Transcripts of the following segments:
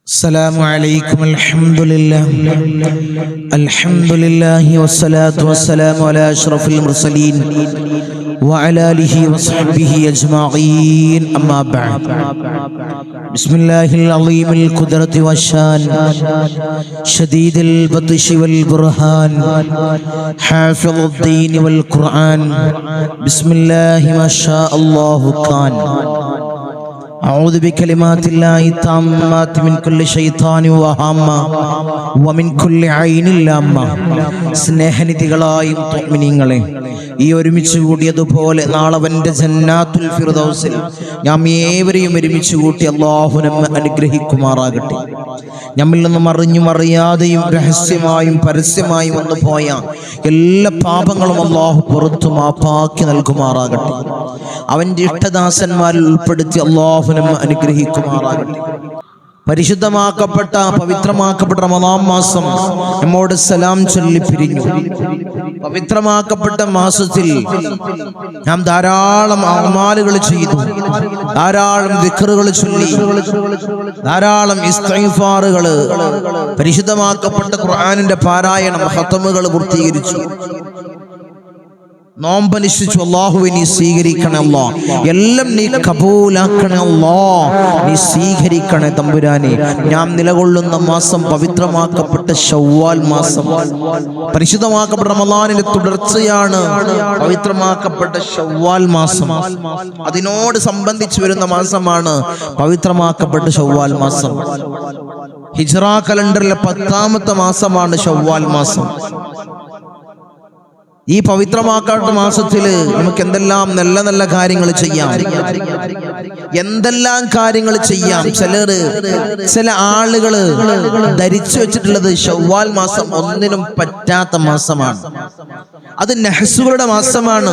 السلام عليكم. الحمد لله والصلاة والسلام على أشرف المرسلين وعلى آله وصحبه أجمعين. أما بعد، بسم الله العظيم القدرة والشان شديد البطش والبرهان حافظ الدين والقرآن بسم الله ما شاء الله كان. أعوذ بكلمات الله التامات من كل شيطان وهامة ومن كل عين لامة. സ്നേഹനിധികളായും മുഅ്മിനീങ്ങളെ, ഈ ഒരുമിച്ച് കൂടിയതുപോലെ നാളവന്റെ ജന്നാത്തുൽ ഫിർദൗസിൽ നാം ഏവരെയും ഒരുമിച്ച് കൂട്ടി അല്ലാഹു നമ്മെ അനുഗ്രഹിക്കുമാറാകട്ടെ. നമ്മിൽ നിന്നും അറിഞ്ഞും അറിയാതെയും രഹസ്യമായും പരസ്യമായും വന്നു പോയ എല്ലാ പാപങ്ങളും അല്ലാഹു പുറത്തു മാപ്പാക്കി നൽകുമാറാകട്ടെ. അവന്റെ ഇഷ്ടദാസന്മാരിൽ ഉൾപ്പെടുത്തി അല്ലാഹു നമ്മെ അനുഗ്രഹിക്കുമാറാകട്ടെ. പരിശുദ്ധമാക്കപ്പെട്ട പവിത്രമാക്കപ്പെട്ട റമദാൻ മാസം നമ്മോട് സലാം ചൊല്ലി പിരിഞ്ഞു. പവിത്രമാക്കപ്പെട്ട മാസത്തിൽ നാം ധാരാളം അഅ്മാലുകൾ ചെയ്തു, ധാരാളം ദിക്റുകൾ ചൊല്ലി, ധാരാളം ഇസ്തിഗ്ഫാറുകൾ, പരിശുദ്ധമാക്കപ്പെട്ട ഖുർആനിന്റെ പാരായണം, ഖത്മുകൾ പൂർത്തീകരിച്ചു, നോമ്പനുഷ്ഠിച്ചു. അല്ലാഹുവേ നീ സ്വീകരിക്കണേ അല്ലാ, എല്ലാം നീ കബൂലാക്കണേ അല്ലാ, നീ സ്വീകരിക്കണേ തമ്പുരാനെ. ഞാൻ നിലകൊള്ളുന്ന മാസം പവിത്രമാക്കപ്പെട്ട ശവ്വാൽ മാസം, പരിശുദ്ധമാക്കപ്പെട്ട റമദാനിന്റെ തുടർച്ചയാണ് പവിത്രമാക്കപ്പെട്ട ശവ്വാൽ മാസം. അതിനോട് സംബന്ധിച്ചു വരുന്ന മാസമാണ് പവിത്രമാക്കപ്പെട്ട ശവ്വാൽ മാസം. ഹിജ്റ കലണ്ടറിലെ 10ാമത്തെ മാസമാണ് ശവ്വാൽ മാസം. ഈ പവിത്രമാക്കപ്പെട്ട മാസത്തില് നമുക്ക് എന്തെല്ലാം നല്ല നല്ല കാര്യങ്ങൾ ചെയ്യാം, എന്തെല്ലാം കാര്യങ്ങൾ ചെയ്യാം. ചില ആളുകള് ധരിച്ചു വെച്ചിട്ടുള്ളത് ശവ്വാൽ മാസം ഒന്നിനും പറ്റാത്ത മാസമാണ്, അത് നഹ്സുകളുടെ മാസമാണ്.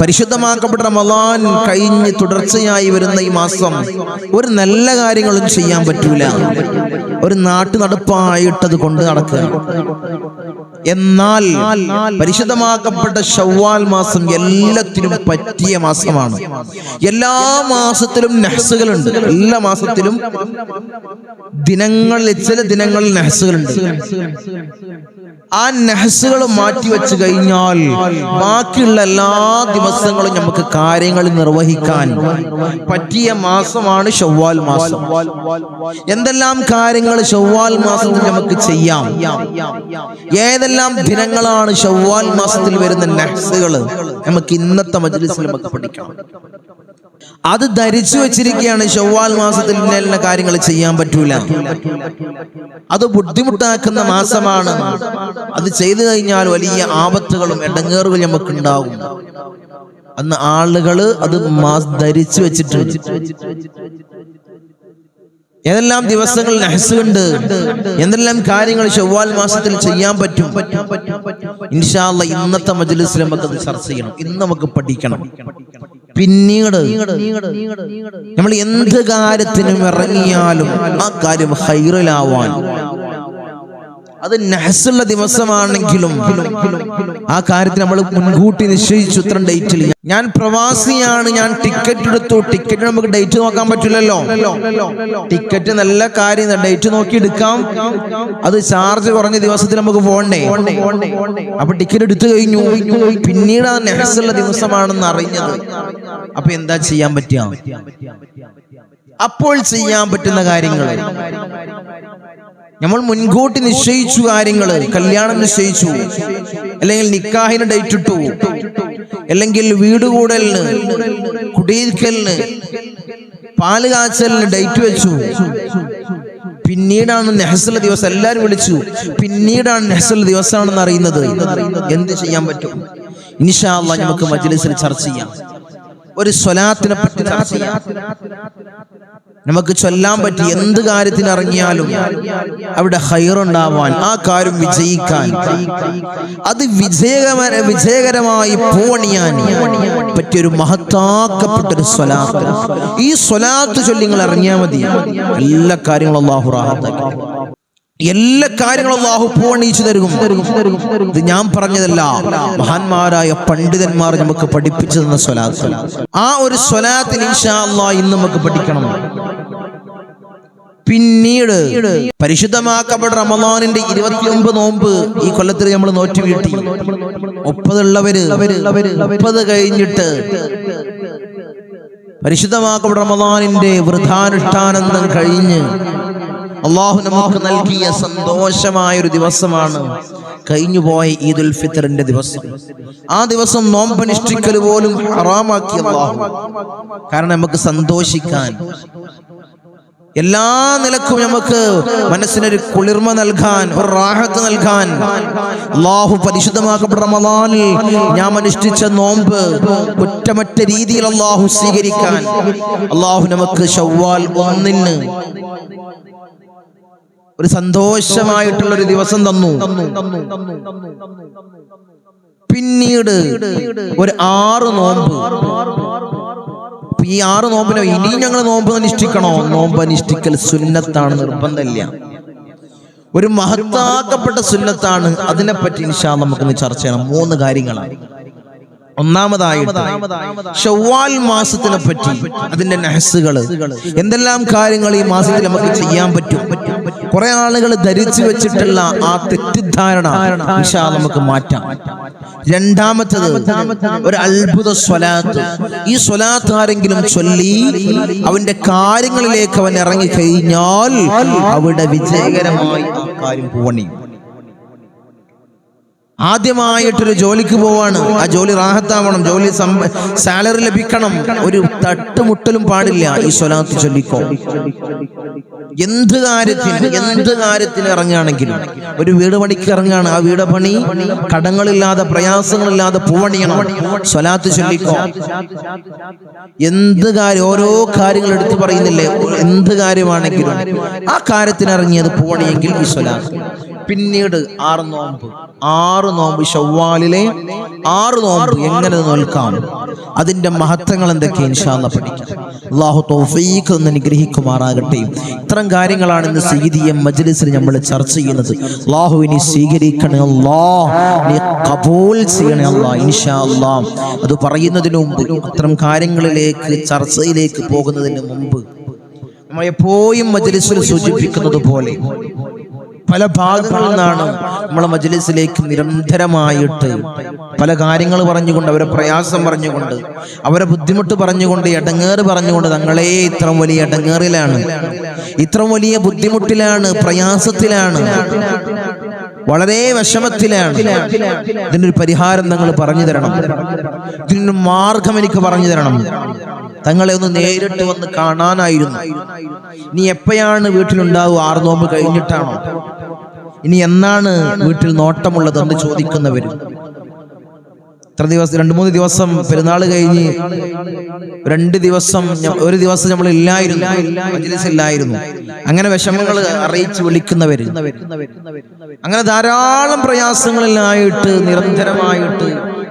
പരിശുദ്ധമാക്കപ്പെട്ട റമദാൻ കഴിഞ്ഞ് തുടർച്ചയായി വരുന്ന ഈ മാസം ഒരു നല്ല കാര്യങ്ങളും ചെയ്യാൻ പറ്റൂല, ഒരു നാട്ടു നടപ്പായിട്ടത് കൊണ്ട് നടക്കുക. എന്നാൽ പരിശുദ്ധമാക്കപ്പെട്ട ശവ്വാൽ മാസം എല്ലാത്തിനും പറ്റിയ മാസമാണ്. എല്ലാ മാസത്തിലും നഹ്സുകളുണ്ട്, എല്ലാ മാസത്തിലും ദിനങ്ങളിൽ ചില ദിനങ്ങളിൽ നഹ്സുകളുണ്ട്. ആ നഹ്സുകൾ മാറ്റിവെച്ച് കഴിഞ്ഞാൽ ബാക്കിയുള്ള എല്ലാ ദിവസങ്ങളും നമുക്ക് കാര്യങ്ങൾ നിർവഹിക്കാൻ പറ്റിയ മാസമാണ് ശവ്വാൽ മാസം. എന്തെല്ലാം കാര്യങ്ങൾ ശവ്വാൽ മാസത്തിൽ നമുക്ക് ചെയ്യാം, ഏതെല്ലാം ദിനങ്ങളാണ് ശവ്വാൽ മാസത്തിൽ വരുന്ന നഹ്സുകൾ, നമുക്ക് ഇന്നത്തെ മജ്ലിസിൽ നമുക്ക് പഠിക്കണം. അത് ധരിച്ചു വെച്ചിരിക്കുകയാണ് ശവ്വാൽ മാസത്തിൽ ഇന്ന കാര്യങ്ങൾ ചെയ്യാൻ പറ്റൂല, അത് ബുദ്ധിമുട്ടാക്കുന്ന മാസമാണ്, അത് ചെയ്തു കഴിഞ്ഞാൽ വലിയ ആപത്തുകളും ഇടങ്ങേറുകളും നമുക്ക് ഉണ്ടാകും. അന്ന് ആളുകള് അത് ധരിച്ചു വെച്ചിട്ടുണ്ട്. ഏതെല്ലാം ദിവസങ്ങൾ നഹ്സുണ്ട്, എന്തെല്ലാം കാര്യങ്ങൾ ശവ്വാൽ മാസത്തിൽ ചെയ്യാൻ പറ്റും, ഇൻഷാ അല്ലാഹ് ഇന്നത്തെ മജ്ലിസിൽ നമുക്ക് ചർച്ച ചെയ്യണം, ഇന്ന് നമുക്ക് പഠിക്കണം. പിന്നീട് നമ്മൾ എന്ത് കാര്യത്തിനും ഇറങ്ങിയാലും ആ കാര്യം ഖൈറിലാവാൻ, അത് നഹ്സുള്ള ദിവസമാണെങ്കിലും ആ കാര്യത്തിൽ നമ്മൾ മുൻകൂട്ടി നിശ്ചയിച്ചു ഇത്ര ഡേറ്റിൽ. ഞാൻ പ്രവാസിയാണ്, ഞാൻ ടിക്കറ്റ് എടുത്തു, ടിക്കറ്റ് നമുക്ക് ഡേറ്റ് നോക്കാൻ പറ്റില്ലല്ലോ. ടിക്കറ്റ് നല്ല കാര്യം, ഡേറ്റ് നോക്കി എടുക്കാം, അത് ചാർജ് കുറഞ്ഞ ദിവസത്തിൽ നമുക്ക് പോകണ്ടേ. അപ്പൊ ടിക്കറ്റ് എടുത്തു കഴിഞ്ഞു, പിന്നീട് ആ നഹ്സുള്ള ദിവസമാണെന്ന് അറിഞ്ഞത്. അപ്പൊ എന്താ ചെയ്യാൻ പറ്റുക? അപ്പോൾ ചെയ്യാൻ പറ്റുന്ന കാര്യങ്ങൾ നമ്മൾ മുൻകൂട്ടി നിശ്ചയിച്ചു. കാര്യങ്ങള്, കല്യാണം നിശ്ചയിച്ചു, അല്ലെങ്കിൽ നിക്കാഹിന് ഡേറ്റ് ഇട്ടു, അല്ലെങ്കിൽ വീട് കൂടലിന്, കുടിയിരിക്കലിന്, പാല് കാച്ചലിന് ഡേറ്റ് വെച്ചു. പിന്നീടാണ് നഹ്സുള്ള ദിവസം, എല്ലാരും വിളിച്ചു, പിന്നീടാണ് നഹ്സുള്ള ദിവസമാണെന്ന് അറിയുന്നത്. എന്ത് ചെയ്യാൻ പറ്റും? ഇൻഷാ അല്ലാഹ് നമുക്ക് മജ്ലിസിൽ ചർച്ച ചെയ്യാം. ഒരു സ്വലാത്തിനെ പറ്റി ചർച്ച ചെയ്യാം. നമുക്ക് ചൊല്ലാൻ പറ്റി എന്ത് കാര്യത്തിന് ഇറങ്ങിയാലും അവിടെ ഖൈറുണ്ടാവാൻ, ആ കാര്യം വിജയിക്കാൻ, അത് വിജയകരമായി പൂവണിയാൻ പറ്റിയൊരു മഹത്താക്കപ്പെട്ടൊരു സ്വലാത്ത്. ഈ സ്വലാത്ത് ചൊല്ലി നിങ്ങൾ ഇറങ്ങിയാൽ മതി, എല്ലാ കാര്യങ്ങളും അല്ലാഹു റാഹത്താക്കി. എല്ലാ കാര്യങ്ങളും അല്ലാഹു പൂവണിയിച്ചു തരും. ഇത് ഞാൻ പറഞ്ഞതല്ല, മഹാന്മാരായ പണ്ഡിതന്മാർ നമുക്ക് പഠിപ്പിച്ചു തന്ന സ്വലാത്ത്. ആ ഒരു സ്വലാത്തിന് ഇൻഷാ അല്ലാഹ് ഇന്ന് നമുക്ക് പഠിക്കണം. പിന്നീട് പരിശുദ്ധമാക്കപ്പെട്ട റമളാനിന്റെ 29 നോമ്പ് ഈ കൊല്ലത്തിൽ നമ്മൾ നോറ്റ് വീട്ടി. 30 ഉള്ളവര് 30 കഴിഞ്ഞിട്ട് പരിശുദ്ധമാക്കപ്പെട്ട റമളാനിന്റെ വൃഥാനുഷ്ഠാനം കഴിഞ്ഞ് അല്ലാഹു നമുക്ക് നൽകിയ സന്തോഷമായ ഒരു ദിവസമാണ് കഴിഞ്ഞുപോയ ഈദുൽ ഫിത്തറിന്റെ ദിവസം. ആ ദിവസം നോമ്പനുഷ്ഠിക്കൽ പോലും ഹറാമാക്കി അല്ലാഹു. കാരണം നമുക്ക് സന്തോഷിക്കാൻ, എല്ലാ നിലക്കും നമുക്ക് മനസ്സിനൊരു കുളിർമ നൽകാൻ, ഒരു റാഹത്ത് നൽകാൻ അല്ലാഹു പരിശുദ്ധമാക്കപ്പെട്ട റമളാനിൽ ഞാൻ അനുഷ്ഠിച്ച നോമ്പ് കുറ്റമറ്റ രീതിയിൽ അല്ലാഹു സ്വീകരിക്കാൻ അല്ലാഹു നമുക്ക് ശവ്വാൽ 1 ഒരു സന്തോഷമായിട്ടുള്ള ഒരു ദിവസം തന്നു. പിന്നീട് ഒരു 6 നോമ്പ്. ഈ 6 നോമ്പിനോ ഇനിയും ഞങ്ങൾ നോമ്പ് അനുഷ്ഠിക്കണോ? നോമ്പ് അനുഷ്ഠിക്കൽ സുന്നത്താണ്, നിർബന്ധമില്ല. ഒരു മഹത്താക്കപ്പെട്ട സുന്നത്താണ്. അതിനെപ്പറ്റി ഇൻഷാ അല്ലാഹ് നമുക്കിന്ന് ചർച്ച ചെയ്യണം. 3 കാര്യങ്ങളാണ്. ഒന്നാമതായിട്ട് ശവ്വാൽ മാസത്തിനെ പറ്റി, അതിന്റെ നഹ്സുകള്, എന്തെല്ലാം കാര്യങ്ങൾ ഈ മാസത്തിൽ നമുക്ക് ചെയ്യാൻ പറ്റും. കുറെ ആളുകൾ ധരിച്ചു വെച്ചിട്ടുള്ള ആ തെറ്റിദ്ധാരണ ഇൻഷാ അല്ലാഹ് നമുക്ക് മാറ്റാം. രണ്ടാമത്തത് ഒരു അത്ഭുത സ്വലാത്ത്. ഈ സ്വലാത്ത് ആരെങ്കിലും ചൊല്ലി അവന്റെ കാര്യങ്ങളിലേക്ക് അവൻ ഇറങ്ങി കഴിഞ്ഞാൽ അവിടെ വിജയകരമായി ആ കാര്യം പൂവണിയും. ആദ്യമായിട്ടൊരു ജോലിക്ക് പോവാണ്, ആ ജോലി റാഹത്താവണം, ജോലി സാലറി ലഭിക്കണം, ഒരു തട്ടുമുട്ടലും പാടില്ല. ഈ സ്വലാത്ത് ചൊല്ലിക്കോ. എന്ത് കാര്യത്തിന് ഇറങ്ങുകയാണെങ്കിലും, ഒരു വീട് പണിക്ക് ഇറങ്ങുകയാണ്, ആ വീട് പണി കടങ്ങളില്ലാതെ പ്രയാസങ്ങളില്ലാതെ പൂവണിയണം, സ്വലാത്ത് ചൊല്ലിക്കോ. എന്ത് കാര്യം, ഓരോ കാര്യങ്ങൾ എടുത്തു പറയുന്നില്ലേ, എന്ത് കാര്യമാണെങ്കിലും ആ കാര്യത്തിന് ഇറങ്ങിയത് പൂവണിയെങ്കിൽ ഈ സ്വലാത്ത്. പിന്നീട് 6 നോമ്പ് ശവ്വാലിലെ 6 നോമ്പ് എങ്ങനെ നോൽക്കാം, അതിന്റെ മഹത്വങ്ങൾ എന്തൊക്കെ ഇൻഷാ അല്ലാഹ് പഠിക്കാം. അല്ലാഹു തൗഫീഖ് അനുഗ്രഹിക്കുമാറാകട്ടെ. ഇത്തരം കാര്യങ്ങളാണ് ഇന്ന് സയ്യിദിയ മജ്ലിസിൽ നമ്മൾ ചർച്ച ചെയ്യുന്നത്. അല്ലാഹുവിനെ സ്വീകരിക്കണേ അല്ലാഹ്, നീ ഖബൂൽ ചെയ്യണേ അല്ലാഹ് ഇൻഷാ അല്ലാഹ്. അത് പറയുന്നതിന് മുമ്പ്, അത്തരം കാര്യങ്ങളിലേക്ക് ചർച്ചയിലേക്ക് പോകുന്നതിന് മുമ്പ്, നമ്മൾ എപ്പോഴും മജ്ലിസിൽ സൂചിപ്പിക്കുന്നത് പോലെ പല ഭാഗങ്ങളിൽ നിന്നാണ് നമ്മളെ മജ്ലിസിലേക്ക് നിരന്തരമായിട്ട് പല കാര്യങ്ങൾ പറഞ്ഞുകൊണ്ട്, അവരെ പ്രയാസം പറഞ്ഞുകൊണ്ട്, അവരെ ബുദ്ധിമുട്ട് പറഞ്ഞുകൊണ്ട്, ഇടങ്ങേറ് പറഞ്ഞുകൊണ്ട്, തങ്ങളെ ഇത്ര വലിയ ഇടങ്ങേറിലാണ്, ഇത്ര വലിയ ബുദ്ധിമുട്ടിലാണ്, പ്രയാസത്തിലാണ്, വളരെ വിഷമത്തിലാണ്, ഇതിനൊരു പരിഹാരം നിങ്ങൾ പറഞ്ഞു തരണം, ഇതിനൊരു മാർഗം എനിക്ക് പറഞ്ഞു തരണം, തങ്ങളെ ഒന്ന് നേരിട്ട് വന്ന് കാണാനായിരുന്നു. നീ എപ്പോഴാണ് വീട്ടിലുണ്ടാവുക? 6 നോമ്പ് കഴിഞ്ഞിട്ടാണോ? ഇനി എന്നാണ് വീട്ടിൽ നോട്ടമുള്ളത് എന്ന് ചോദിക്കുന്നവരും. ഇത്ര ദിവസം, 2-3 ദിവസം പെരുന്നാൾ കഴിഞ്ഞ് 2 ദിവസം, ഒരു ദിവസം നമ്മൾ ഇല്ലായിരുന്നു, മജ്ലിസില്ലായിരുന്നു, അങ്ങനെ വിഷമങ്ങൾ അറിയിച്ച് വിളിക്കുന്നവര്, അങ്ങനെ ധാരാളം പ്രയാസങ്ങളിലായിട്ട് നിരന്തരമായിട്ട്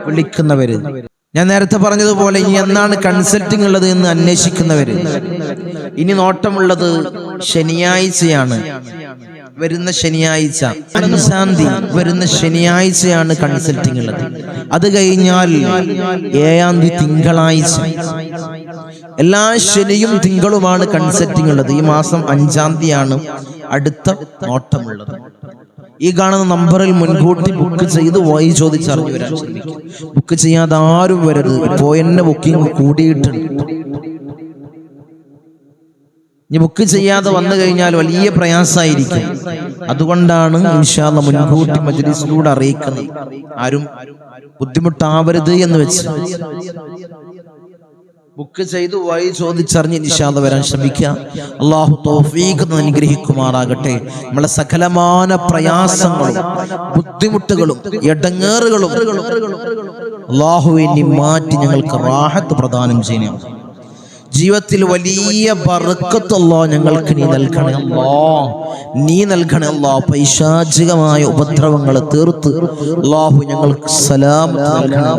വിളിക്കുന്നവര്. ഞാൻ നേരത്തെ പറഞ്ഞതുപോലെ ഇനി എന്നാണ് കൺസൾട്ടിങ് ഉള്ളത് എന്ന് അന്വേഷിക്കുന്നവര്. ഇനി നോട്ടമുള്ളത് ശനിയാഴ്ചയാണ്, വരുന്ന ശനിയാഴ്ച 5-ാം തീയതി വരുന്ന ശനിയാഴ്ചയാണ് കൺസൾട്ടിങ് ഉള്ളത്. അത് കഴിഞ്ഞാൽ 7-ാം തീയതി തിങ്കളാഴ്ച. എല്ലാ ശനിയും തിങ്കളുമാണ് കൺസൾട്ടിങ് ഉള്ളത്. ഈ മാസം 5-ാം തീയതിയാണ് അടുത്ത നോട്ടമുള്ളത്. ഈ കാണുന്ന നമ്പറിൽ മുൻകൂട്ടി ബുക്ക് ചെയ്ത് വഴി ചോദിച്ചറിഞ്ഞു വരാൻ ശ്രമിക്കും. ബുക്ക് ചെയ്യാതെ ആരും വരരുത്. ഇപ്പോൾ തന്നെ ബുക്കിംഗ് കൂടിയിട്ടുണ്ട്. ഇനി ബുക്ക് ചെയ്യാതെ വന്നു കഴിഞ്ഞാൽ വലിയ പ്രയാസമായിരിക്കും. അതുകൊണ്ടാണ് ഇൻഷാ അല്ലാഹ് മുൻകൂട്ടി മജ്ലിസിലൂടെ അറിയിക്കുന്നത്. ആരും ബുദ്ധിമുട്ടാവരുത് എന്ന് വെച്ച് ബുക്ക് ചെയ്ത് വഴി ചോദിച്ചറിഞ്ഞ് ഇൻഷാ അല്ലാഹ് വരാൻ ശ്രമിക്കുക. അല്ലാഹു തൗഫീഖ് അനുഗ്രഹിക്കുമാറാകട്ടെ. നമ്മളെ സകലമാന പ്രയാസങ്ങളും ബുദ്ധിമുട്ടുകളും ഇടങ്ങേറുകളും അല്ലാഹുവിനെ മാറ്റി ഞങ്ങൾക്ക് റാഹത്ത് പ്രദാനം ചെയ്യണം. ജീവിതത്തിൽ വലിയ ബർക്കത്ത് അല്ലാഹ് ഞങ്ങൾക്ക് നീ നൽകണേ അല്ലാഹ്. നീ നൽകണേ അല്ലാഹ്. പൈശാചികമായ ഉപദ്രവങ്ങൾ തീർത്ത് അല്ലാഹു ഞങ്ങൾക്ക് സലാമത്ത് നൽകണേ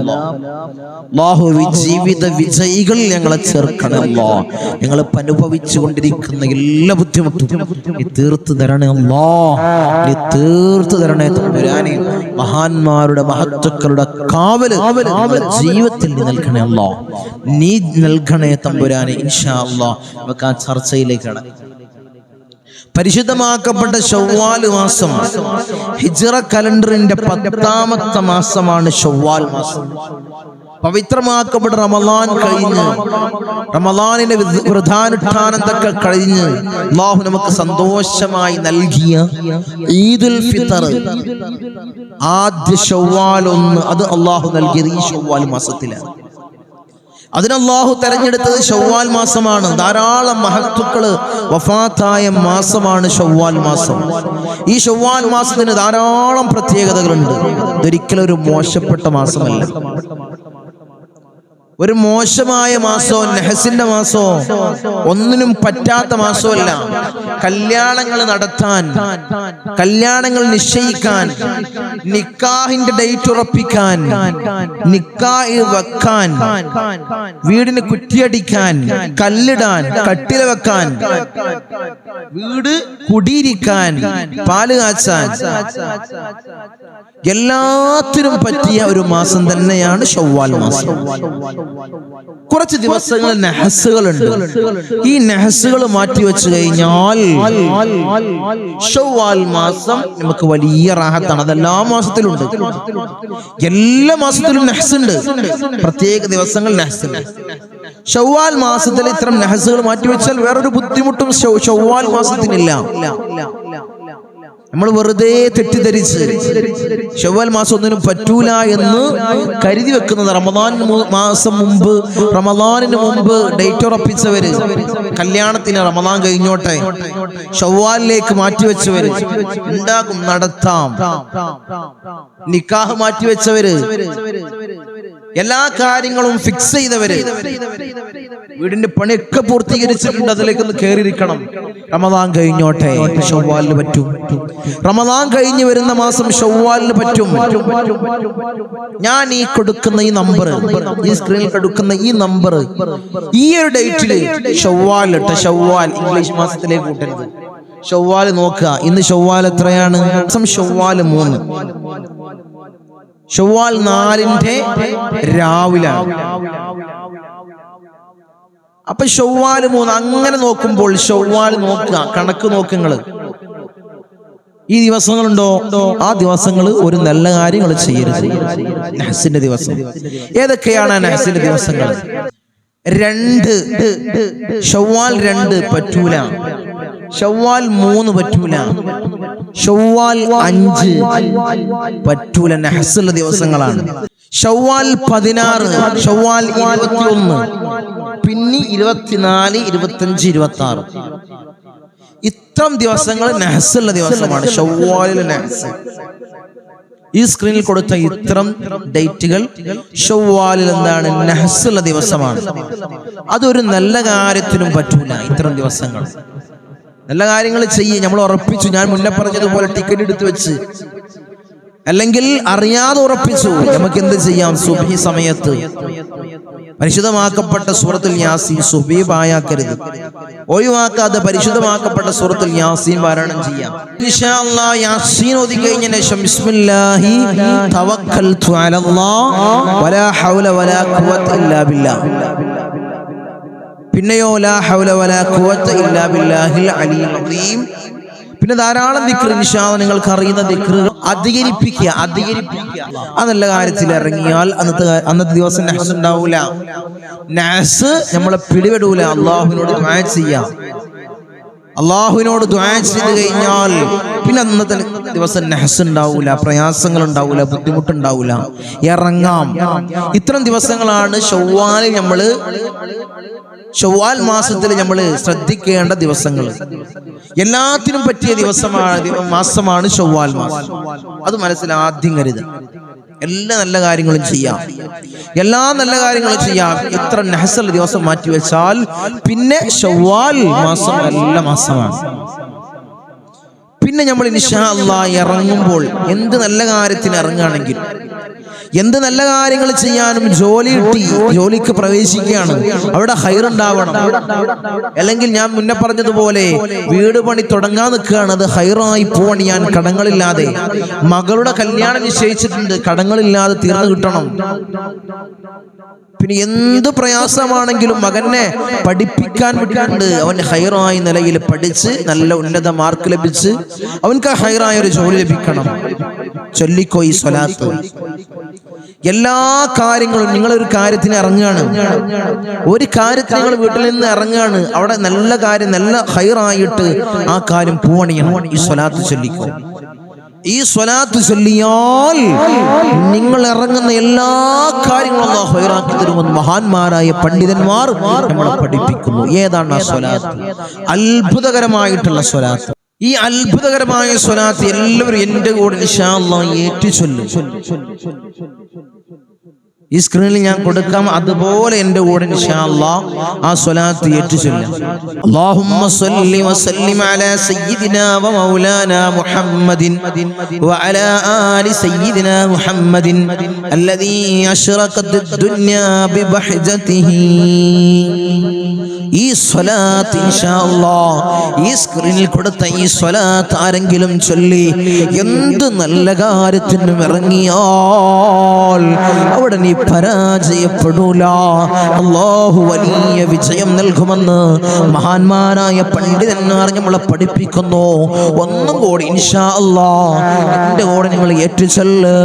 അല്ലാഹു. ജീവിത വിജയികൾ ഞങ്ങളെ ചേർക്കണേ അല്ലാഹ്. ഞങ്ങൾ അനുഭവിച്ചു കൊണ്ടിരിക്കുന്ന എല്ലാ ബുദ്ധിമുട്ടും നീ തീർത്തു തരണേ അല്ലാഹ്. നീ തീർത്തു തരണേ തമ്പുരാനെ. മഹാന്മാരുടെ മഹത്തുക്കളുടെ കാവല് ജീവിതത്തിൽ നീ നൽകണേ അല്ലാഹ്. നീ നൽകണേ തമ്പുരാനെ. ഇൻഷാ അല്ലാഹ് നമുക്ക് ആ ചർച്ചയിലേക്ക് കടക്കാം. പരിശുദ്ധമാക്കപ്പെട്ട ശവ്വാൽ മാസം ഹിജ്റ കലണ്ടറിന്റെ 10ാമത്തെ മാസമാണ് ശവ്വാൽ മാസം. പവിത്രമാക്കപ്പെട്ട റമളാൻ കഴിഞ്ഞ് റമളാനിന്റെ വ്രതാനുഷ്ഠാനത്തൊക്കെ കഴിഞ്ഞ് അല്ലാഹു നമുക്ക് സന്തോഷമായി നൽകിയ ഈദുൽ ഫിത്തർ ആദ്യ ശവ്വാൽ 1 അത് അല്ലാഹു നൽകിയത് ഈ ശവ്വാൽ മാസത്തിലാണ്. അതിന് അല്ലാഹു തെരഞ്ഞെടുത്തത് ശവ്വാൽ മാസമാണ്. ധാരാളം മഹത്തുക്കള് വഫാത്തായ മാസമാണ് ശവ്വാൽ മാസം. ഈ ശവ്വാൽ മാസത്തിന് ധാരാളം പ്രത്യേകതകളുണ്ട്. ഇതൊരിക്കലും ഒരു മോശപ്പെട്ട മാസമല്ല, ഒരു മോശമായ മാസോ നെഹസിന്റെ മാസോ ഒന്നിനും പറ്റാത്ത മാസമല്ല. കല്യാണങ്ങൾ നടത്താൻ, കല്യാണങ്ങൾ നിശ്ചയിക്കാൻ, നിക്കാഹിന്റെ ഡേറ്റ് ഉറപ്പിക്കാൻ, നിക്കാഹ് വെക്കാൻ, വീടിന് കുറ്റിയടിക്കാൻ, കല്ലിടാൻ, കട്ടില വെക്കാൻ, വീട് കുടിയിരിക്കാൻ, പാല് കാച്ചാൻ, എല്ലാത്തിനും പറ്റിയ ഒരു മാസം തന്നെയാണ് ശവ്വാൽ മാസം. കുറച്ച് ദിവസങ്ങൾ നെഹസുകളുണ്ട്. ഈ നെഹസുകൾ മാറ്റിവെച്ചു കഴിഞ്ഞാൽ ശവ്വാൽ മാസം നമുക്ക് വലിയ റാഹത്താണ്. അതെല്ലാ മാസത്തിലുണ്ട്, എല്ലാ മാസത്തിലും നെഹസുണ്ട്. പ്രത്യേക ദിവസങ്ങൾ നെഹസുണ്ട്. ശവ്വാൽ മാസത്തിൽ ഇത്തരം നെഹസുകൾ മാറ്റിവെച്ചാൽ വേറൊരു ബുദ്ധിമുട്ടും ശവ്വാൽ മാസത്തിനില്ല. നമ്മൾ വെറുതെ തെറ്റിദ്ധരിച്ച് ശവ്വാൽ മാസം ഒന്നിനും പറ്റൂല എന്ന് കരുതി വെക്കുന്നത്, റമളാനിന് മുമ്പ് ഡേറ്റ് ഉറപ്പിച്ചവര്, കല്യാണത്തിന് റമളാൻ കഴിഞ്ഞോട്ടെ ശവ്വാലിലേക്ക് മാറ്റിവെച്ചവര് ഉണ്ടാകും, നടത്താം. നിക്കാഹ് മാറ്റിവെച്ചവര്, എല്ലാ കാര്യങ്ങളും ഫിക്സ് ചെയ്തവര്, വീടിന്റെ പണിയൊക്കെ പൂർത്തീകരിച്ചിട്ടുണ്ട്, അതിലേക്കൊന്ന് കയറിയിരിക്കണം. റമളാൻ കഴിഞ്ഞോട്ടെ, ശവ്വാലിന് പറ്റും. റമളാൻ കഴിഞ്ഞ് വരുന്ന മാസം ശവ്വാലിന് പറ്റും. ഞാൻ ഈ കൊടുക്കുന്ന ഈ നമ്പർ, ഈ സ്ക്രീനിൽ കൊടുക്കുന്ന ഈ നമ്പർ, ഈ ഒരു ഡേറ്റില് ശവ്വാൽ ഇംഗ്ലീഷ് മാസത്തിലേക്ക് കൂട്ടരുത്. ശവ്വാൽ നോക്കുക. ഇന്ന് ശവ്വാൽ എത്രയാണ്? ശവ്വാൽ 3, ശവ്വാൽ 4 രാവിലാണ്. അപ്പൊ ശവ്വാൽ 3 അങ്ങനെ നോക്കുമ്പോൾ ശവ്വാൽ നോക്കുക, കണക്ക് നോക്കുങ്ങള്. ഈ ദിവസങ്ങളുണ്ടോ? ആ ദിവസങ്ങൾ ഒരു നല്ല കാര്യങ്ങൾ ചെയ്യരുത്. നഹ്സിന്റെ ദിവസം ഏതൊക്കെയാണ്? നഹ്സിന്റെ ദിവസങ്ങൾ 2 ശവ്വാൽ 2 പറ്റൂല, ശവ്വാൽ 3 പറ്റൂല, ശവ്വാൽ 5 പറ്റൂല. നഹ്സുള്ള ദിവസങ്ങളാണ്. ശവ്വാൽ 16, ശവ്വാൽ 21, പിന്നെ 24, 25, 26. ഇത്തരം ദിവസങ്ങൾ നഹ്സുള്ള ദിവസമാണ്. ശവ്വാലിലെ നഹ്സ് ഈ സ്ക്രീനിൽ കൊടുത്ത ഇത്തരം ഡേറ്റുകൾ ശവ്വാലിൽ എന്താണ്? നഹ്സുള്ള ദിവസമാണ്. അതൊരു നല്ല കാര്യത്തിനും പറ്റൂല. ഇത്തരം ദിവസങ്ങൾ നല്ല കാര്യങ്ങൾ ചെയ്യും. നമ്മൾ ഉറപ്പിച്ചു, ഞാൻ മുന്നേ പറഞ്ഞതുപോലെ ടിക്കറ്റ് എടുത്തു വെച്ച്, അല്ലെങ്കിൽ അറിയാതെ ഉറപ്പിച്ചു, നമുക്ക് എന്ത് ചെയ്യാം? സുബ്ഹി സമയത്ത് പരിശുദ്ധമാക്കപ്പെട്ട സൂറത്തുൽ യാസീൻ സുബ്ഹി പായാക്കരുത്, ഒഴിവാക്കാതെ പരിശുദ്ധമാക്കപ്പെട്ട സൂറത്തുൽ യാസീൻ പാരായണം ചെയ്യാം. ഇൻഷാ അല്ലാഹ് യാസീൻ ഓതി കഴിഞ്ഞ ശേഷം ബിസ്മില്ലാഹി തവക്കൽതു അലല്ലാഹ് വലാ ഹൗല വലാ ഖുവത ഇല്ലാ ബില്ലാഹ്, പിന്നെയോ ലാ ഹൗല വലാ ഖുവത ഇല്ലാ ബില്ലാഹിൽ അലിയ്യിൽ അദീം. പിന്നെ ധാരാളം ദിക്ർ, ഇൻഷാ അല്ലാഹ് നിങ്ങൾക്ക് അറിയുന്ന ദിക്ർ അധികരിപ്പിക്കുക. ആ നല്ല കാര്യത്തിൽ ഇറങ്ങിയാൽ അന്നത്തെ ദിവസം നഹ്സ് ഉണ്ടാവൂല. നഹ്സ് നമ്മളെ പിടിപെടൂല. അള്ളാഹുവിനോട് ദുആ ചെയ്യാം. അള്ളാഹുവിനോട് ദുആ ചെയ്ത് കഴിഞ്ഞാൽ പിന്നെ അന്നത്തെ ദിവസം നഹ്സ് ഉണ്ടാവൂല, പ്രയാസങ്ങൾ ഉണ്ടാവൂല, ബുദ്ധിമുട്ടുണ്ടാവൂല. ഇറങ്ങാം. ഇത്തരം ദിവസങ്ങളാണ് ശവ്വാൽ മാസത്തിൽ നമ്മൾ ശ്രദ്ധിക്കേണ്ട ദിവസങ്ങൾ. എല്ലാത്തിനും പറ്റിയ മാസമാണ് ശവ്വാൽ മാസം. അത് ആദ്യം കരുതുക. എല്ലാ നല്ല കാര്യങ്ങളും ചെയ്യാം, ഇത്ര നഹ്സുള്ള ദിവസം മാറ്റിവെച്ചാൽ പിന്നെ ശവ്വാൽ മാസം നല്ല മാസമാണ്. പിന്നെ നമ്മൾ ഇൻഷാ അല്ലാഹ് ഇറങ്ങുമ്പോൾ എന്ത് നല്ല കാര്യത്തിന് ഇറങ്ങുകയാണെങ്കിൽ, എന്ത് നല്ല കാര്യങ്ങൾ ചെയ്യാനും ജോലി കിട്ടി ജോലിക്ക് പ്രവേശിക്കുകയാണ്, അവിടെ ഹൈറുണ്ടാവണം. അല്ലെങ്കിൽ ഞാൻ മുന്നേ പറഞ്ഞതുപോലെ വീട് പണി തുടങ്ങാൻ നിൽക്കുകയാണ്, അത് ഹൈറായി പോവാണ്. ഞാൻ കടങ്ങളില്ലാതെ, മകളുടെ കല്യാണം നിശ്ചയിച്ചിട്ടുണ്ട്, കടങ്ങളില്ലാതെ തീർന്നു കിട്ടണം. പിന്നെ എന്ത് പ്രയാസമാണെങ്കിലും മകനെ പഠിപ്പിക്കാൻ വിട്ടിട്ടുണ്ട്. അവൻ ഹൈറായ നിലയിൽ പഠിച്ച് നല്ല ഉന്നത മാർക്ക് ലഭിച്ച് അവൻക്ക് ഹൈറായ ഒരു ജോലി ലഭിക്കണം. ചൊല്ലിക്കോ ഈ സ്വലാത്ത്. എല്ലാ കാര്യങ്ങളും, നിങ്ങളൊരു കാര്യത്തിന് ഇറങ്ങുകയാണ്, ഒരു കാര്യത്തിന് നിങ്ങൾ വീട്ടിൽ നിന്ന് ഇറങ്ങുകയാണ്, അവിടെ നല്ല കാര്യം നല്ല ഹൈറായിട്ട് ആ കാര്യം പൂവണിയണം. ഈ സ്വലാത്ത് ചൊല്ലിക്കോ. ഈ സ്വലാത്ത് ചൊല്ലിയാൽ നിങ്ങൾ ഇറങ്ങുന്ന എല്ലാ കാര്യങ്ങളും അല്ലാഹു ഹൈറാക്കി തരുമെന്ന് മഹാന്മാരായ പണ്ഡിതന്മാർ നമ്മളെ പഠിപ്പിക്കുന്നു. ഏതാണ് ആ സ്വലാത്ത്? അത്ഭുതകരമായിട്ടുള്ള സ്വലാത്ത്. ഈ അത്ഭുതകരമായ സ്വലാത്ത് എല്ലാവരും എൻ്റെ കൂടെ ഇൻഷാ അല്ലാഹ് ഏറ്റുചൊല്ലും. ഈ സ്ക്രീനിൽ ഞാൻ കൊടുക്കാം, അതുപോലെ എൻ്റെ കൂടെ ഇൻഷാ അല്ലാഹ് ആ സ്വലാത്ത് ഏറ്റുചൊല്ലാം. അല്ലാഹുമ്മ സ്വല്ലി വസല്ലിം അലാ സയ്യിദിനാ വ മൗലാനാ മുഹമ്മദിൻ വഅലാ ആലി സയ്യിദിനാ മുഹമ്മദിൻ അല്ലദീ അശ്റഖത് ദുനിയാ ബിബഹ്ജതിഹി. ഈ സ്വലാത്ത് ഇൻഷാ അല്ലാഹ് ഈ സ്ക്രീനിൽ കൊടുത്ത ഈ സ്വലാത്ത് ആരെങ്കിലും ചൊല്ലി എന്ത് നല്ല കാര്യത്തിനും ഇറങ്ങിയാൽ അവിടെ നീ പരാജയപ്പെടൂല. അല്ലാഹു വലിയ വിജയം നൽകുമെന്ന് മഹാന്മാരായ പണ്ഡിതന്മാർ നമ്മളെ പഠിപ്പിക്കുന്നു. ഒന്നും കൂടി ഇൻഷാ അല്ലാഹ് എൻ്റെ കൂടെ നിങ്ങൾ ഏറ്റുചൊല്ല്.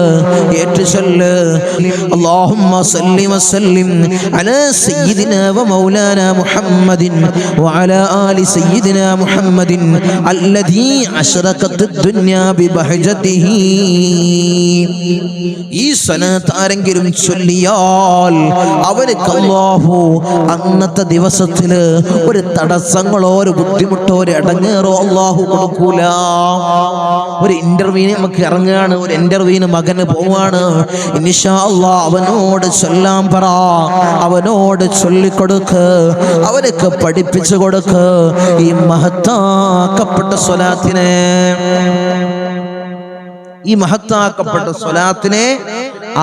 അല്ലാഹുമ്മ സല്ലി വസല്ലിം അലാ സയ്യിദിനാ വ മൗലാനാ മുഹമ്മദിൻ വഅലാ ആലി സയ്യിദിനാ മുഹമ്മദിൻ അല്ലദീ അശ്റഖത് ദുനിയാ ബിബഹ്ജതിഹി. ഈ സ്വലാത്ത് ആരെങ്കിലും ചൊല്ലിയാൽ അവർക്ക് അല്ലാഹു അന്നത്തെ ദിവസത്തില് ഒരു തടസ്സങ്ങളോ ഒരു ബുദ്ധിമുട്ടോ ഒരു ഇടങ്ങേറോ അല്ലാഹു കൊടുക്കൂല. ഒരു ഇന്റർവ്യൂവിന് നമുക്ക് ഇറങ്ങുകയാണ്, ഒരു ഇന്റർവ്യൂവിന് മകന് പോവാണ്, ഇൻഷാ അല്ലാഹ് അവനോട് ചൊല്ലാൻ പറ, അവനോട് ചൊല്ലിക്കൊടുക്ക്, അവനക്ക് പഠിപ്പിച്ചു കൊടുക്ക് ഈ മഹത്താക്കപ്പെട്ട സ്വലാത്തിനെ. ഈ മഹത്താക്കപ്പെട്ട സ്വലാത്തിനെ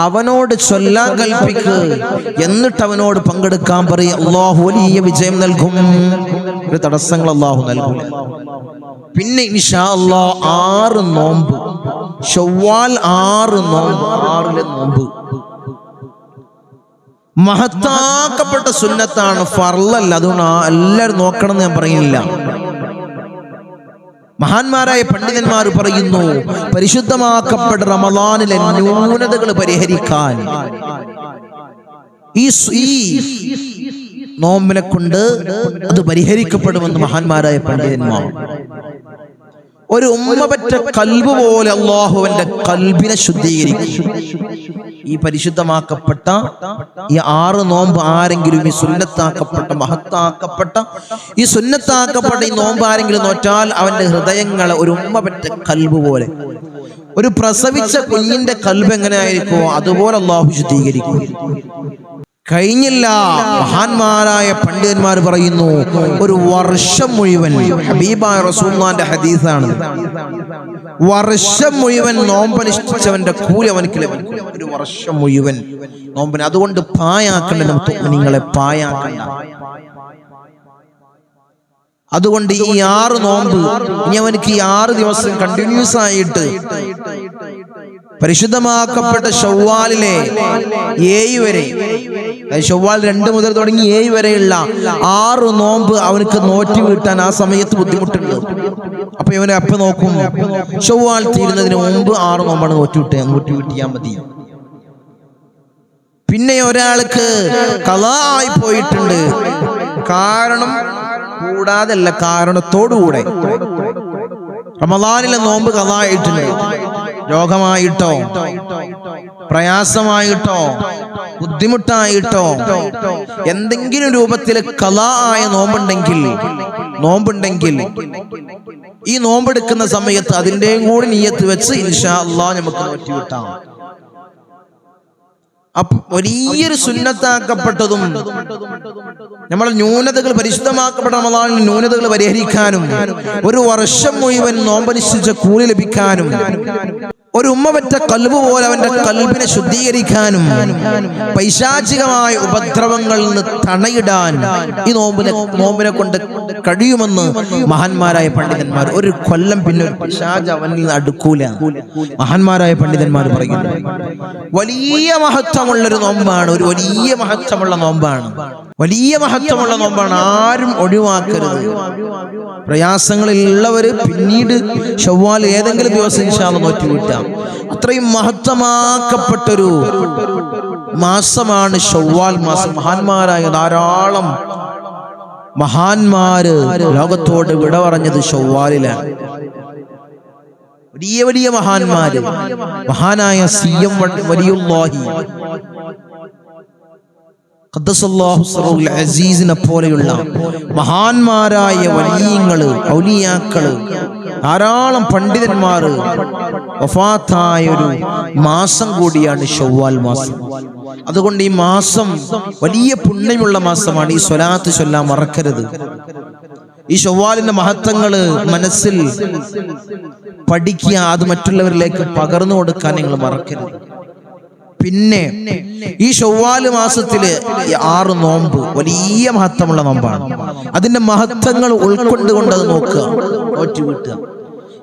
അവനോട് ചൊല്ലാൻ കൽപ്പിക്ക്, എന്നിട്ട് അവനോട് പങ്കെടുക്കാൻ പറയും. അല്ലാഹു വലിയ വിജയം നൽകും. ഒരു തടസ്സങ്ങൾ അല്ലാഹു നൽകും. പിന്നെ ഇൻഷാ അല്ലാഹ് 6 നോമ്പ്, ശവ്വാൽ 6 നോമ്പ്, 6 നോമ്പ് മഹത്താക്കപ്പെട്ട സുന്നത്താണ്, ഫർളല്ല. അതുകൊണ്ട് എല്ലാവരും നോക്കണം എന്ന് ഞാൻ പറയുന്നില്ല. മഹാന്മാരായ പണ്ഡിതന്മാർ പറയുന്നു, പരിശുദ്ധമാക്കപ്പെട്ട റമളാനിലെ ന്യൂനതകൾ പരിഹരിക്കാൻ ഈ നോമ്പിനെ കൊണ്ട് അത് പരിഹരിക്കപ്പെടുമെന്ന് മഹാന്മാരായ പണ്ഡിതന്മാർ. ഒരു ഉമ്മപറ്റ കൽബ് പോലെ അല്ലാഹുവിന്റെ കൽബിനെ ശുദ്ധീകരിക്കും. ഈ പരിശുദ്ധമാക്കപ്പെട്ട ഈ 6 നോമ്പ് ആരെങ്കിലും ഈ സുന്നത്താക്കപ്പെട്ട മഹത്താക്കപ്പെട്ട ഈ സുന്നത്താക്കപ്പെട്ട ഈ നോമ്പ് ആരെങ്കിലും നോറ്റാൽ അവന്റെ ഹൃദയങ്ങളെ ഒരു ഉമ്മപറ്റ കൽബ് പോലെ, ഒരു പ്രസവിച്ച കുഞ്ഞിന്റെ കൽബ് എങ്ങനെയായിരിക്കുമോ അതുപോലെ അല്ലാഹു ശുദ്ധീകരിക്കും. കഴിഞ്ഞില്ല, മഹാന്മാരായ പണ്ഡിതന്മാർ പറയുന്നു, ഒരു വർഷം മുഴുവൻ, ഹബീബായ റസൂലുള്ളാഹിന്റെ ഹദീസാണ്, വർഷം മുഴുവൻ നോമ്പനുഷ്ഠിച്ചവന്റെ കൂലി അവനക്ക് ലഭിക്കും. ഒരു വർഷം മുഴുവൻ നോമ്പന്. അതുകൊണ്ട് പായാക്കണ്ട, നിങ്ങളെ പായാക്കണ്ട. അതുകൊണ്ട് ഈ 6 നോമ്പ് ഇനി അവനക്ക് ഈ 6 ദിവസം കണ്ടിന്യൂസ് ആയിട്ട് പരിശുദ്ധമാക്കപ്പെട്ട ശവ്വാലിലെ 7 വരെ, ശവ്വാൽ 2 മുതൽ തുടങ്ങി 7 വരെയുള്ള 6 നോമ്പ് അവനക്ക് നോറ്റി വീട്ടാൻ ആ സമയത്ത് ബുദ്ധിമുട്ടുണ്ട്. അപ്പൊ ഇവനെ അപ്പൊ നോക്കും, ശവ്വാൽ തീരുന്നതിന് മുമ്പ് 6 നോമ്പാണ് നോറ്റി വീട്ടിയാൽ മതി. പിന്നെ ഒരാൾക്ക് ഖളാ ആയി പോയിട്ടുണ്ട്, കാരണം കൂടാതല്ല, കാരണത്തോടുകൂടെ റമളാനിലെ നോമ്പ് ഖളാ ആയിട്ടുണ്ട്. രോഗമായിട്ടോ, പ്രയാസമായിട്ടോ, ബുദ്ധിമുട്ടായിട്ടോ, എന്തെങ്കിലും രൂപത്തിൽ ഖളാ ആയ നോമ്പുണ്ടെങ്കിൽ ഈ നോമ്പെടുക്കുന്ന സമയത്ത് അതിൻ്റെയും കൂടി നിയ്യത്ത് വെച്ച് ഇൻഷാ അല്ലാഹ് നമുക്ക് നോറ്റിവിട്ടാം. വലിയൊരു സുന്നത്താക്കപ്പെട്ടതും നമ്മളെ ന്യൂനതകൾ പരിശുദ്ധമാക്കപ്പെട്ട റമദാനിൽ ന്യൂനതകൾ പരിഹരിക്കാനും ഒരു വർഷം മുഴുവൻ നോമ്പനുഷ്ഠിച്ച കൂലി ലഭിക്കാനും ഒരു ഉമ്മ കൽബ് പോലെ അവന്റെ കൽബിനെ ശുദ്ധീകരിക്കാനും പൈശാചികമായ ഉപദ്രവങ്ങളിൽ നിന്ന് തണയിടാൻ ഈ നോമ്പിനെ കൊണ്ട് കഴിയുമെന്ന് മഹാന്മാരായ പണ്ഡിതന്മാർ. ഒരു കൊല്ലം പിന്നെ ഒരു പിശാച് അവനിൽ നിന്ന് അടുക്കൂല. മഹാന്മാരായ പണ്ഡിതന്മാർ പറയുന്നു വലിയ മഹത്വമുള്ളൊരു നോമ്പാണ്, ഒരു വലിയ മഹത്വമുള്ള നോമ്പാണ്, വലിയ മഹത്വമുള്ള നോമ്പാണ്. ആരും ഒഴിവാക്കരുത്. പ്രയാസങ്ങളിലുള്ളവര് പിന്നീട് ശവ്വാൽ ഏതെങ്കിലും ദിവസം ഇൻഷാ അല്ലാഹ് നോറ്റുവിട്ടാം. അത്രയും മഹത്വമാക്കപ്പെട്ടൊരു മാസമാണ് ശവ്വാൽ മാസം. മഹാന്മാരായ ധാരാളം മഹാന്മാര് ലോകത്തോട് വിട പറഞ്ഞത് ശവ്വാലിലാണ്. വലിയ വലിയ മഹാന്മാര്, മഹാനായ CM വലിയുല്ലാഹി അസീസിനെ പോലെയുള്ള മഹാന്മാരായ വലിയങ്ങള്, ഔലിയാക്കള്, ധാരാളം പണ്ഡിതന്മാർ വഫാത്തായ ഒരു മാസം കൂടിയാണ് ശവ്വാൽ മാസം. അതുകൊണ്ട് ഈ മാസം വലിയ പുണ്യമുള്ള മാസമാണ്. ഈ സ്വലാത്ത് ചൊല്ലാൻ മറക്കരുത്. ഈ ശവ്വാലിന്റെ മഹത്വങ്ങള് മനസ്സിൽ പഠിക്കുക, അത് മറ്റുള്ളവരിലേക്ക് പകർന്നു കൊടുക്കാൻ നിങ്ങൾ മറക്കരുത്. പിന്നെ ഈ ശവ്വാൽ മാസത്തില് 6 നോമ്പ് വലിയ മഹത്വമുള്ള നോമ്പാണ്. അതിന്റെ മഹത്വങ്ങൾ ഉൾക്കൊണ്ടുകൊണ്ട് അത് നോക്കുക, നോറ്റുവിട്ടുക.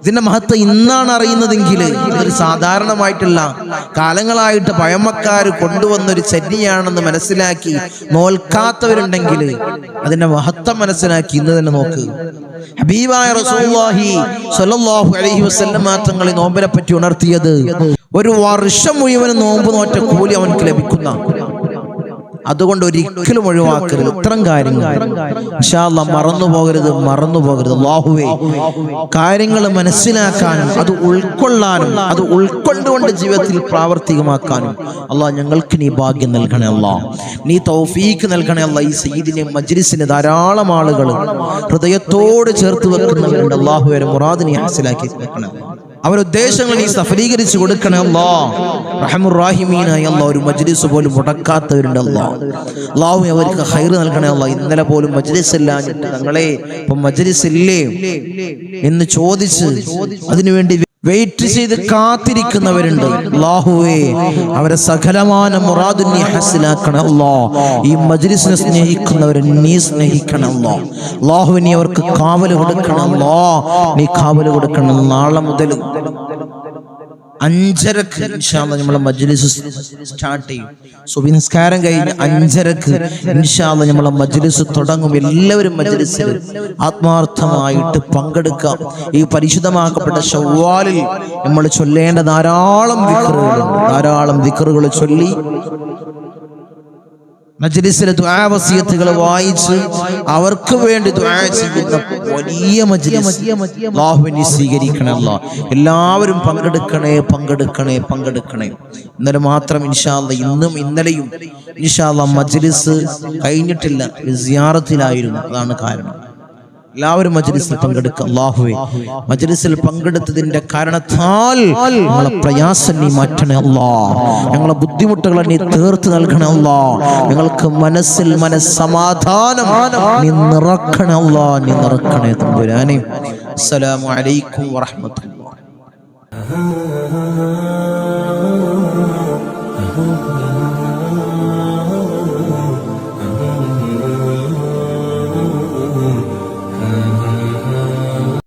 ഇതിന്റെ മഹത്വം ഇന്നാണ് അറിയുന്നതെങ്കിൽ ഇതൊരു സാധാരണമായിട്ടുള്ള കാലങ്ങളായിട്ട് പഴമക്കാര് കൊണ്ടുവന്നൊരു ചര്യയാണെന്ന് മനസ്സിലാക്കി നോൽക്കാത്തവരുണ്ടെങ്കിൽ അതിന്റെ മഹത്വം മനസ്സിലാക്കി ഇന്ന് തന്നെ നോക്ക്. ഹബീബായ റസൂലുള്ളാഹി സ്വല്ലല്ലാഹു അലൈഹി വസല്ലം തങ്ങൾ നോമ്പിനെ പറ്റി ഉണർത്തിയത് ഒരു വർഷം മുഴുവൻ നോമ്പ് നോറ്റ കൂലി അവൻക്ക് ലഭിക്കുന്ന. അതുകൊണ്ട് ഒരിക്കലും ഒഴിവാക്കരുത് ഇത്തരം കാര്യങ്ങൾ. ഇൻഷാ അല്ലാഹ് മറന്നു പോകരുത്. അല്ലാഹുവേ, കാര്യങ്ങൾ മനസ്സിലാക്കാനും അത് ഉൾക്കൊള്ളാനും അത് ഉൾക്കൊണ്ടുകൊണ്ട് ജീവിതത്തിൽ പ്രാവർത്തികമാക്കാനും അല്ലാഹ് ഞങ്ങൾക്ക് നീ ഭാഗ്യം നൽകണേ. അല്ലാഹ് നീ തൗഫീക്ക് നൽകണേ. അല്ലാഹ് ഈ സയ്യിദിനെ മജ്ലിസിന് ധാരാളം ആളുകൾ ഹൃദയത്തോട് ചേർത്ത് വെക്കുന്നവരുണ്ട്. അല്ലാഹുവേ, മുറാദ് നീ ഹാസിലാക്കി വെക്കണം. അവരുദ്ദേശങ്ങൾ നീ സഫലീകരിച്ചു കൊടുക്കണേ. അല്ലാഹ് റഹ്മുർ റഹീമീനായ അല്ലാഹ് ഒരു മജ്ലിസ് പോലും മുടക്കാത്തവരുണ്ട്. അല്ലാഹു അവർക്ക് ഖൈർ നൽകണേ. അല്ലാഹ് ഇന്നലെ പോലും മജ്ലിസ് ഇല്ലാഞ്ഞിട്ട് ഞങ്ങളെ ഇപ്പം മജ്ലിസ് ഇല്ലേ എന്ന് ചോദിച്ച് അതിനുവേണ്ടി വെയിറ്റ് ചെയ്ത് കാത്തിരിക്കുന്നവരുണ്ട്. അല്ലാഹുവേ, അവരെ സകലമാന മുറാദ് നീ ഹാസിലാക്കണം. അല്ലാഹ് ഈ മജ്ലിസിനെ സ്നേഹിക്കുന്നവരെ നീ സ്നേഹിക്കണം. അല്ലാഹു നീ അവർക്ക് കാവൽ കൊടുക്കണം. അല്ലാഹ് നീ കാവൽ കൊടുക്കണം. നാളെ മുതൽ 5:30 ഇൻഷാ അല്ലാഹ് നമ്മളെ മജ്ലിസ് സ്റ്റാർട്ട് ചെയ്യും. സുബഹി നിസ്കാരം കഴിഞ്ഞ് 5:30 ഇൻഷാ അല്ലാഹ് നമ്മളെ മജ്ലിസ് തുടങ്ങും. എല്ലാവരും മജ്ലിസിൽ ആത്മാർത്ഥമായിട്ട് പങ്കെടുക്കാം. ഈ പരിശുദ്ധമാക്കപ്പെട്ട ശവ്വാലിൽ നമ്മൾ ചൊല്ലേണ്ട ധാരാളം ദിക്റുകൾ ചൊല്ലി മജ്ലിസിലെ ദുആ വസിയത്തുകൾ വായിച്ച് അവർക്ക് വേണ്ടി ദുആ ചെയ്യുന്ന വലിയ മജ്ലിസ് അല്ലാഹുവിനെ സ്വീകരിക്കണം. അല്ലാഹ് എല്ലാവരും പങ്കെടുക്കണേ. ഇന്നലെ മാത്രം ഇൻഷാ അല്ലാഹ്, ഇന്നും ഇന്നലെയും ഇൻഷാ അല്ലാഹ് മജ്ലിസ് കഴിഞ്ഞിട്ടില്ല, സിയാറത്തിലായിരുന്നു. അതാണ് കാരണം. എല്ലാവരും മജ്ലിസിൽ പങ്കെടുക്കുക. അല്ലാഹുവേ, മജ്ലിസിൽ പങ്കെടുത്തതിന്റെ കാരണത്താൽ ഞങ്ങളെ പ്രയാസം നീ മാറ്റണേ. അല്ലാഹ് ഞങ്ങളെ ബുദ്ധിമുട്ടുകളെ നീ തീർത്ത് നൽകണേ. അല്ലാഹ് ഞങ്ങൾക്ക് മനസ്സിൽ മനസ്സമാധാനം നീ നിറക്കണേ. അല്ലാഹ് നീ നിറക്കണേ തമ്പുരാനേ. അസ്സലാമു അലൈക്കും വറഹ്മത്തുള്ളാഹി.